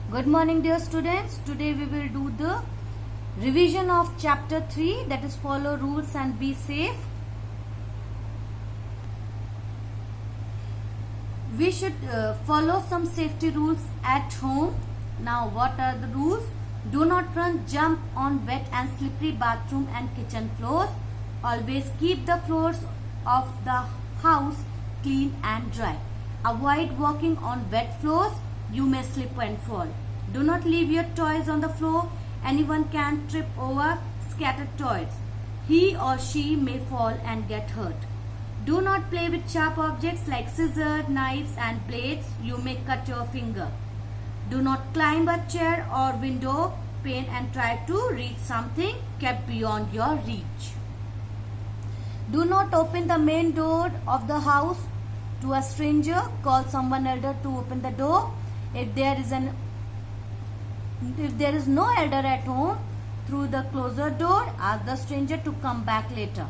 Good morning, dear students. Today we will do the revision of chapter 3, that is follow rules and be safe. We should follow some safety rules at home. Now, what are the rules? Do not run, jump on wet and slippery bathroom and kitchen floors. Always keep the floors of the house clean and dry. Avoid walking on wet floors. You may slip and fall. Do not leave your toys on the floor. Anyone can trip over scattered toys. He or she may fall and get hurt. Do not play with sharp objects like scissors, knives and blades. You may cut your finger. Do not climb a chair or window pane and try to reach something kept beyond your reach. Do not open the main door of the house to a stranger. Call someone elder to open the door. If there is no elder at home, through the closed door, ask the stranger to come back later.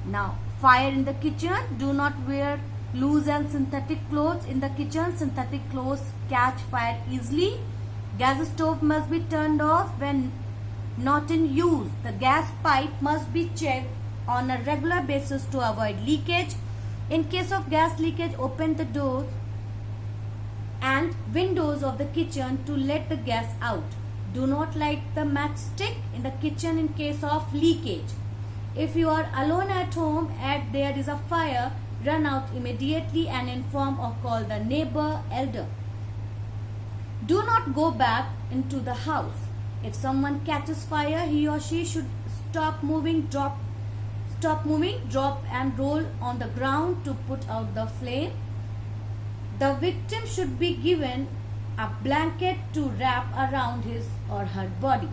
Now, fire in the kitchen. Do not wear loose and synthetic clothes in the kitchen. Synthetic clothes catch fire easily. Gas stove must be turned off when not in use. The gas pipe must be checked on a regular basis to avoid leakage. In case of gas leakage, open the doors and windows of the kitchen to let the gas out. Do not light the matchstick in the kitchen in case of leakage. If you are alone at home and there is a fire, run out immediately and inform or call the neighbor elder. Do not go back into the house. If someone catches fire, he or she should stop moving, drop and roll on the ground to put out the flame. The victim should be given a blanket to wrap around his or her body.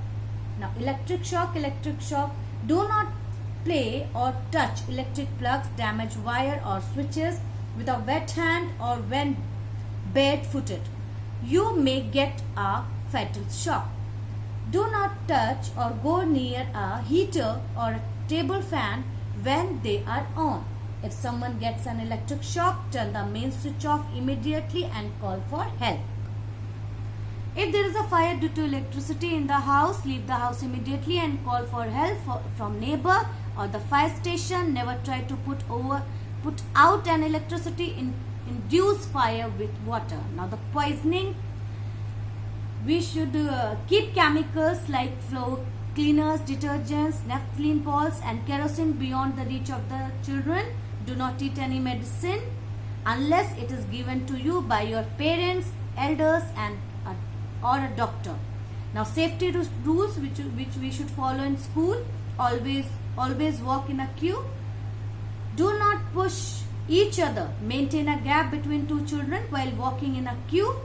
Now, electric shock. Do not play or touch electric plugs, damage wire or switches with a wet hand or when barefooted. You may get a fatal shock. Do not touch or go near a heater or a table fan when they are on. If someone gets an electric shock, turn the main switch off immediately and call for help. If there is a fire due to electricity in the house, leave the house immediately and call for help from neighbor or the fire station. Never try to put out an electricity induced fire with water. Now, the poisoning. We should keep chemicals like floor cleaners, detergents, naphthalene balls and kerosene beyond the reach of the children. Do not eat any medicine unless it is given to you by your parents, elders or a doctor. Now, safety rules which we should follow in school. Always walk in a queue. Do not push each other. Maintain a gap between two children while walking in a queue.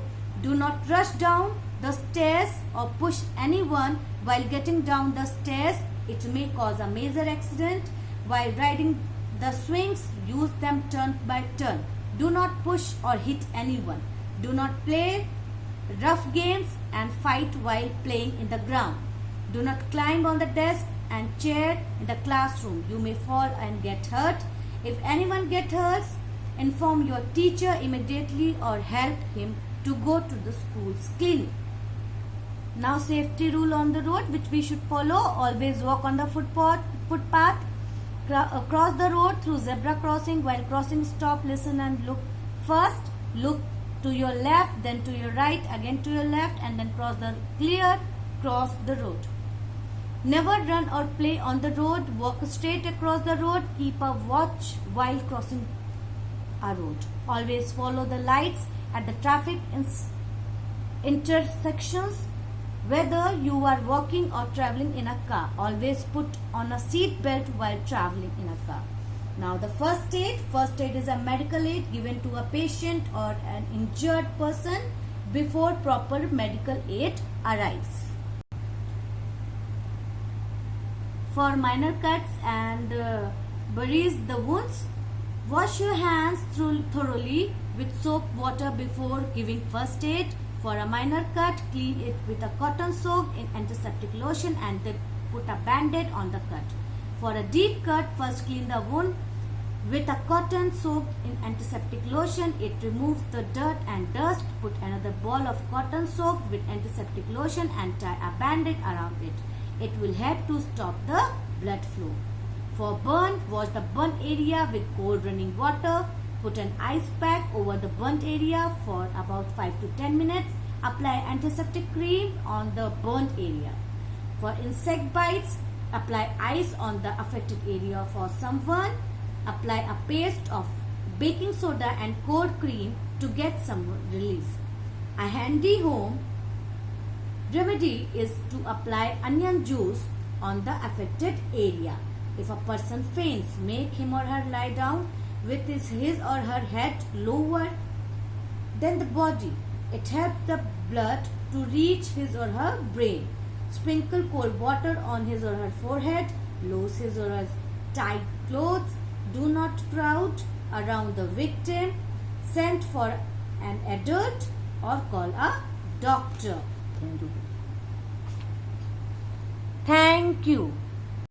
Do not rush down the stairs or push anyone while getting down the stairs. It may cause a major accident. While riding the swings, use them turn by turn. Do not push or hit anyone. Do not play rough games and fight while playing in the ground. Do not climb on the desk and chair in the classroom. You may fall and get hurt. If anyone gets hurt, inform your teacher immediately or help him to go to the school's clinic. Now, safety rule on the road which we should follow. Always walk on the footpath. Cross the road through zebra crossing. While crossing, stop, listen and look. First, look to your left, then to your right, again to your left and then cross the road. Never run or play on the road. Walk straight across the road. Keep a watch while crossing a road. Always follow the lights at the traffic intersections. Whether you are walking or traveling in a car, always put on a seat belt while traveling in a car. Now, the first aid. First aid is a medical aid given to a patient or an injured person before proper medical aid arrives. For minor cuts and buries the wounds, wash your hands thoroughly with soap water before giving first aid. For a minor cut, clean it with a cotton soaked in antiseptic lotion and then put a band-aid on the cut. For a deep cut, first clean the wound With a cotton soaked in antiseptic lotion, it removes the dirt and dust. Put another ball of cotton soaked with antiseptic lotion and tie a band-aid around it. It will help to stop the blood flow. For burn, wash the burnt area with cold running water. Put an ice pack over the burnt area for about 5 to 10 minutes. Apply antiseptic cream on the burnt area. For insect bites, apply ice on the affected area. For sunburn, apply a paste of baking soda and cold cream to get some relief. A handy home remedy is to apply onion juice on the affected area. If a person faints, make him or her lie down with his or her head lower than the body. It helps the blood to reach his or her brain. Sprinkle cold water on his or her forehead. Loose his or her tight clothes. Do not crowd around the victim. Send for an adult or call a doctor. Thank you.